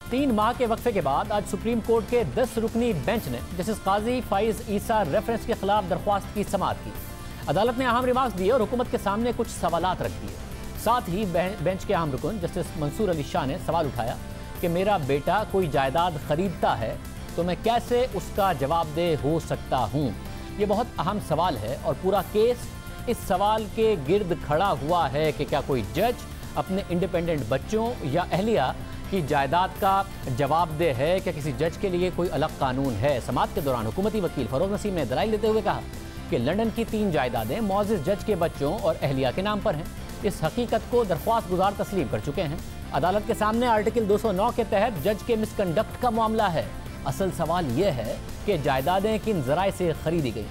3 माह के वक्फे के बाद आज सुप्रीम कोर्ट के 10 रुकनी बेंच ने जस्टिस काजी फाइज ईसा रेफरेंस के खिलाफ दरख्वास्त की समाअत की। अदालत ने अहम रिमार्क्स दिए और हुकूमत के सामने कुछ सवालात रख दिए। साथ ही बेंच के अहम रुकन जस्टिस मंसूर अली शाह ने सवाल उठाया कि मेरा बेटा कोई जायदाद खरीदता है तो मैं कैसे उसका जवाबदेह हो सकता हूँ। ये बहुत अहम सवाल है और पूरा केस इस सवाल के गिर्द खड़ा हुआ है कि क्या कोई जज अपने इंडिपेंडेंट बच्चों या अहलिया की जायदाद का जवाबदेह है। क्या किसी जज के लिए कोई अलग कानून है। समाअत के दौरान हुकूमती वकील फरोग नसीम ने दलाइल देते हुए कहा कि लंदन की 3 जायदादें मुअज़्ज़िज़ जज के बच्चों और अहलिया के नाम पर हैं। इस हकीकत को दरख्वास्त गुजार तस्लीम कर चुके हैं। अदालत के सामने आर्टिकल 209 के तहत जज के मिसकंडक्ट का मामला है। असल सवाल यह है कि जायदादें किन ज़राए से खरीदी गई।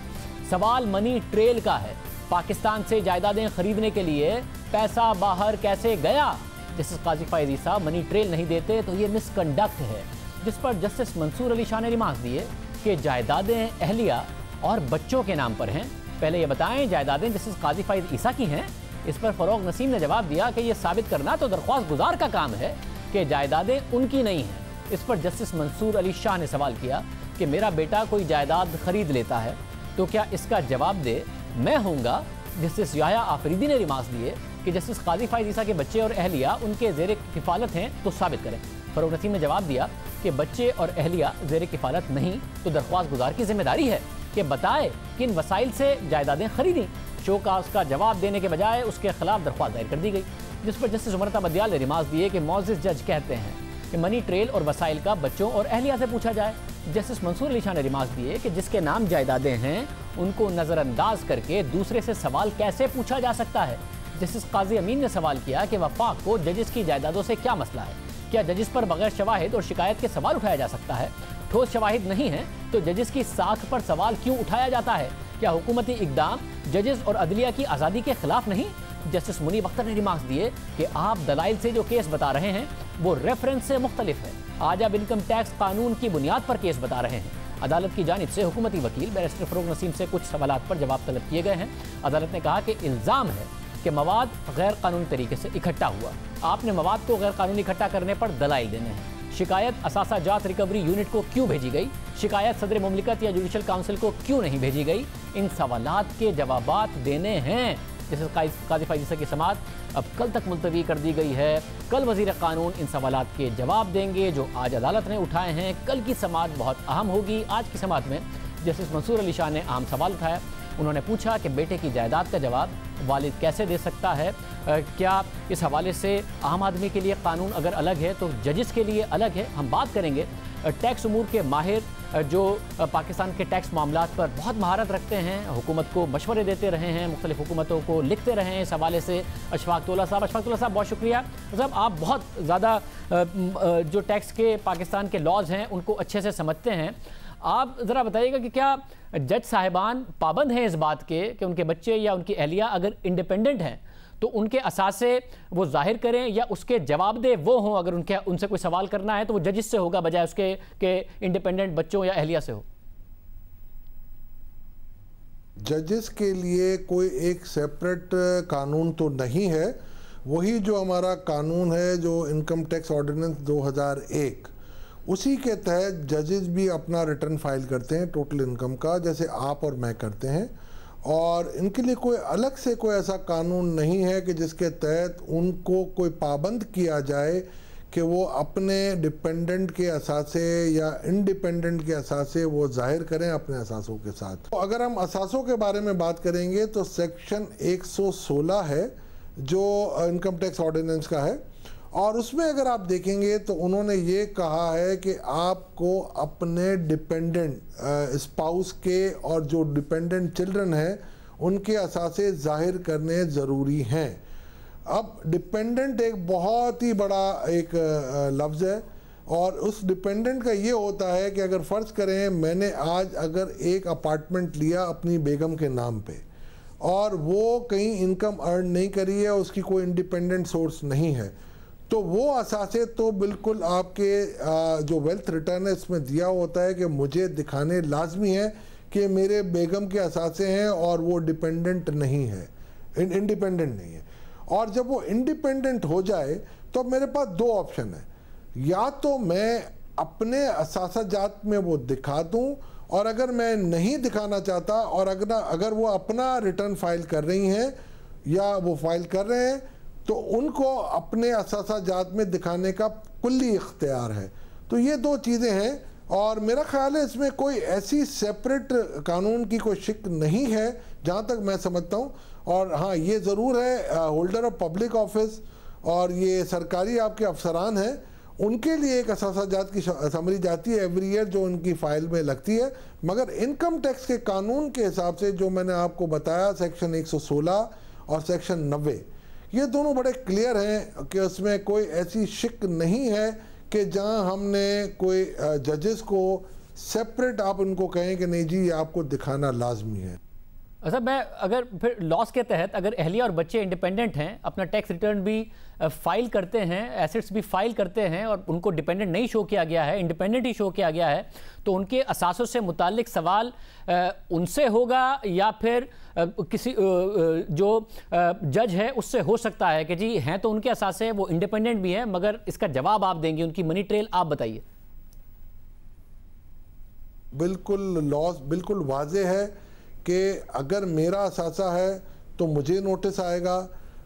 सवाल मनी ट्रेल का है। पाकिस्तान से जायदादें खरीदने के लिए पैसा बाहर कैसे गया। जस्टिस काजी फाइज ईसा मनी ट्रेल नहीं देते तो ये मिसकंडक्ट है, जिस पर जस्टिस मंसूर अली शाह ने रिमार्क्स दिए कि जायदादें अहलिया और बच्चों के नाम पर हैं। पहले ये बताएं जायदादें जस्टिस काजी फाइज ईसा की हैं। इस पर फरोग नसीम ने जवाब दिया कि ये साबित करना तो दरख्वास्त गुजार का काम है कि जायदादें उनकी नहीं हैं। इस पर जस्टिस मंसूर अली शाह ने सवाल किया कि मेरा बेटा कोई जायदाद खरीद लेता है तो क्या इसका जवाबदेह मैं होऊंगा। जस्टिस याह्या आफरीदी ने रिमार्क्स दिए कि जस्टिस काजी फाइज ईसा के बच्चे और अहलिया उनके ज़ेरे किफ़ालत हैं तो साबित करें। फरोग नसीम ने जवाब दिया कि बच्चे और अहलिया ज़ेरे किफ़ालत नहीं तो दरख्वास्त गुजार की जिम्मेदारी है कि बताए किन वसाइल से जायदादें खरीदी। शो काज का जवाब देने के बजाय उसके खिलाफ दरख्वास्त दायर कर दी गई, जिस पर जस्टिस उमरता बदियाल ने रिमार्क्स दिए कि मुअज़्ज़िज़ जज कहते हैं कि मनी ट्रेल और वसाइल का बच्चों और अहलिया से पूछा जाए। जस्टिस मंसूर अली शाह ने रिमार्क्स दिए कि जिसके नाम जायदादें हैं उनको नज़रअंदाज करके दूसरे से सवाल कैसे पूछा जा सकता है। जस्टिस काजी अमीन ने सवाल किया कि वफाक को जजिस की जायदादों से क्या मसला है। क्या जजिस पर बगैर शवाहिद और शिकायत के सवाल उठाया जा सकता है। ठोस शवाहिद नहीं है तो जजिस की साख पर सवाल क्यों उठाया जाता है। क्या हुकूमती इक़दाम जजिस और अदलिया की आज़ादी के खिलाफ नहीं। जस्टिस मुनीब अख्तर ने रिमार्क्स दिए कि आप दलाइल से जो केस बता रहे हैं वो रेफरेंस से मुख्तलिफ है। आज आप इनकम टैक्स कानून की बुनियाद पर केस बता रहे हैं। अदालत की जानिब से हुकूमती वकील बैरिस्टर फरोग नसीम से कुछ सवालात पर जवाब तलब किए गए हैं। अदालत ने कहा कि इल्ज़ाम है कि मवाद गैर कानूनी तरीके से इकट्ठा हुआ। आपने मवाद को गैर कानूनी इकट्ठा करने पर दलाइल देने हैं। शिकायत असासा जात रिकवरी यूनिट को क्यों भेजी गई। शिकायत सदर मुमलिकत या जुडिशल काउंसिल को क्यों नहीं भेजी गई। इन सवालात के जवाबात देने हैं। जैसे काजी फाइज ईसा की समाअत अब कल तक मुलतवी कर दी गई है। कल वज़ीर कानून इन सवालात के जवाब देंगे जो आज अदालत ने उठाए हैं। कल की समाअत बहुत अहम होगी। आज की समाअत में जस्टिस मंसूर अली शाह ने अहम सवाल उठाया। उन्होंने पूछा कि बेटे की जायदाद का जवाब वालिद कैसे दे सकता है। क्या इस हवाले से आम आदमी के लिए कानून अगर अलग है तो जजिस के लिए अलग है। हम बात करेंगे टैक्स उमूर के माहिर जो पाकिस्तान के टैक्स मामलात पर बहुत महारत रखते हैं, हुकूमत को मशवरे देते रहे हैं, मुख्तलिफ हुकूमतों को लिखते रहे हैं इस हवाले से। अशफाक तौला साहब बहुत शुक्रिया साहब, आप बहुत ज़्यादा जो टैक्स के पाकिस्तान के लॉज हैं उनको अच्छे से समझते हैं। आप ज़रा बताइएगा कि क्या जज साहिबान पाबंद हैं इस बात के कि उनके बच्चे या उनकी अहलिया अगर इंडिपेंडेंट हैं तो उनके असासे वो जाहिर करें या उसके जवाबदेह वो हों। अगर उनसे कोई सवाल करना है तो वो जजिस से होगा बजाय उसके के इंडिपेंडेंट बच्चों या अहलिया से हो। जजिस के लिए कोई एक सेपरेट कानून तो नहीं है। वही जो हमारा कानून है जो इनकम टैक्स ऑर्डिनेंस 2001 उसी के तहत जजेस भी अपना रिटर्न फाइल करते हैं टोटल इनकम का, जैसे आप और मैं करते हैं। और इनके लिए कोई अलग से कोई ऐसा कानून नहीं है कि जिसके तहत उनको कोई पाबंद किया जाए कि वो अपने डिपेंडेंट के असासे या इंडिपेंडेंट के असासे वो जाहिर करें अपने असासों के साथ। तो अगर हम असासों के बारे में बात करेंगे तो सेक्शन 116 है जो इनकम टैक्स ऑर्डिनेंस का है, और उसमें अगर आप देखेंगे तो उन्होंने ये कहा है कि आपको अपने डिपेंडेंट स्पाउस के और जो डिपेंडेंट चिल्ड्रन हैं उनके असासे जाहिर करने ज़रूरी हैं। अब डिपेंडेंट एक बहुत ही बड़ा एक लफ्ज़ है, और उस डिपेंडेंट का ये होता है कि अगर फ़र्ज़ करें मैंने आज अगर एक अपार्टमेंट लिया अपनी बेगम के नाम पे और वो कहीं इनकम अर्न नहीं करी है, उसकी कोई इंडिपेंडेंट सोर्स नहीं है, तो वो असासे तो बिल्कुल आपके जो वेल्थ रिटर्न है इसमें दिया होता है कि मुझे दिखाने लाजमी है कि मेरे बेगम के असासे हैं और वो डिपेंडेंट नहीं है, इंडिपेंडेंट नहीं है। और जब वो इंडिपेंडेंट हो जाए तो मेरे पास दो ऑप्शन है। या तो मैं अपने असासा जात में वो दिखा दूं, और अगर मैं नहीं दिखाना चाहता और अगर वो अपना रिटर्न फाइल कर रही हैं या वो फाइल कर रहे हैं तो उनको अपने असासा जात में दिखाने का कुल्ली इख्तियार है। तो ये दो चीज़ें हैं, और मेरा ख्याल है इसमें कोई ऐसी सेपरेट कानून की कोई शिक नहीं है जहाँ तक मैं समझता हूँ। और हाँ, ये ज़रूर है होल्डर ऑफ पब्लिक ऑफिस और ये सरकारी आपके अफसरान हैं, उनके लिए एक असासा जात की समरी जाती है एवरी ईयर जो उनकी फ़ाइल में लगती है। मगर इनकम टैक्स के कानून के हिसाब से जो मैंने आपको बताया, सेक्शन 116 और सेक्शन 90, ये दोनों बड़े क्लियर हैं कि उसमें कोई ऐसी शिक नहीं है कि जहां हमने कोई जजेस को सेपरेट आप उनको कहें कि नहीं जी ये आपको दिखाना लाजमी है। अच्छा, मैं अगर फिर लॉस के तहत अगर अहलिया और बच्चे इंडिपेंडेंट हैं, अपना टैक्स रिटर्न भी फाइल करते हैं, एसेट्स भी फाइल करते हैं और उनको डिपेंडेंट नहीं शो किया गया है, इंडिपेंडेंट ही शो किया गया है, तो उनके असासों से मुतालिक सवाल उनसे होगा या फिर किसी जो जज है उससे हो सकता है कि जी हैं तो उनके असासे, वो इंडिपेंडेंट भी हैं, मगर इसका जवाब आप देंगे, उनकी मनी ट्रेल आप बताइए। बिल्कुल लॉस बिल्कुल वाज़ेह है कि अगर मेरा असासा है तो मुझे नोटिस आएगा,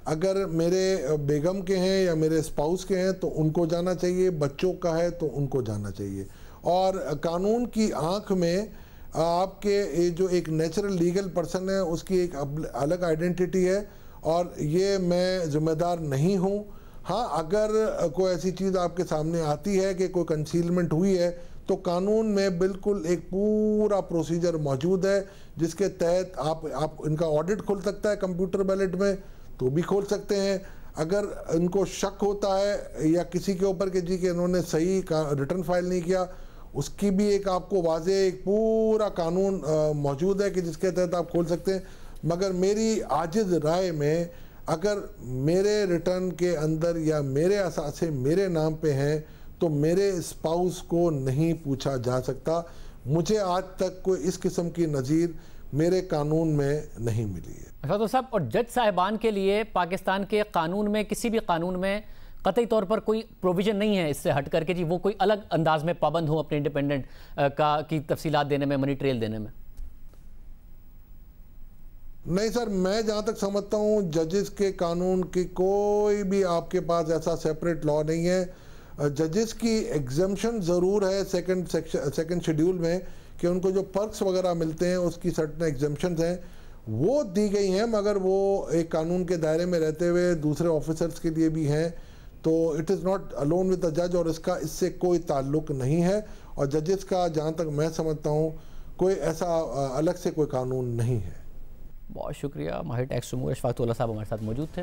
अगर मेरे बेगम के हैं या मेरे स्पाउस के हैं तो उनको जाना चाहिए, बच्चों का है तो उनको जाना चाहिए। और कानून की आंख में आपके ये जो एक नेचुरल लीगल पर्सन है उसकी एक अलग आइडेंटिटी है, और ये मैं ज़िम्मेदार नहीं हूँ। हाँ, अगर कोई ऐसी चीज़ आपके सामने आती है कि कोई कंसीलमेंट हुई है तो कानून में बिल्कुल एक पूरा प्रोसीजर मौजूद है जिसके तहत आप इनका ऑडिट खोल सकता है कंप्यूटर बैलेट में तो भी खोल सकते हैं। अगर इनको शक होता है या किसी के ऊपर कि जी कि इन्होंने सही रिटर्न फाइल नहीं किया, उसकी भी एक आपको वाज़ेह एक पूरा कानून मौजूद है कि जिसके तहत आप खोल सकते हैं। मगर मेरी आजिज़ राय में अगर मेरे रिटर्न के अंदर या मेरे असासे मेरे नाम पे हैं तो मेरे स्पाउस को नहीं पूछा जा सकता। मुझे आज तक कोई इस किस्म की नज़ीर मेरे कानून में नहीं मिली है। अच्छा तो साहब, और जज साहिबान के लिए पाकिस्तान के कानून में, किसी भी कानून में कतई तौर पर कोई प्रोविज़न नहीं है इससे हट करके जी वो कोई अलग अंदाज में पाबंद हो अपने इंडिपेंडेंट की तफसीलात देने में, मनी ट्रेल देने में? नहीं सर, मैं जहाँ तक समझता हूँ जजेस के कानून की कोई भी आपके पास ऐसा सेपरेट लॉ नहीं है। जजेस की एग्जम्पशन ज़रूर है सेकंड शेड्यूल में कि उनको जो पर्क्स वगैरह मिलते हैं उसकी सर्टन एग्जम्पशंस हैं वो दी गई हैं, मगर वो एक कानून के दायरे में रहते हुए दूसरे ऑफिसर्स के लिए भी हैं। तो it is not alone with the जज, और इसका इससे कोई ताल्लुक़ नहीं है। और जजेस का जहाँ तक मैं समझता हूँ कोई ऐसा अलग से कोई कानून नहीं है। बहुत शुक्रिया। माहिर टैक्स उमूर अशफाक़ उल्लाह साहब हमारे साथ मौजूद थे।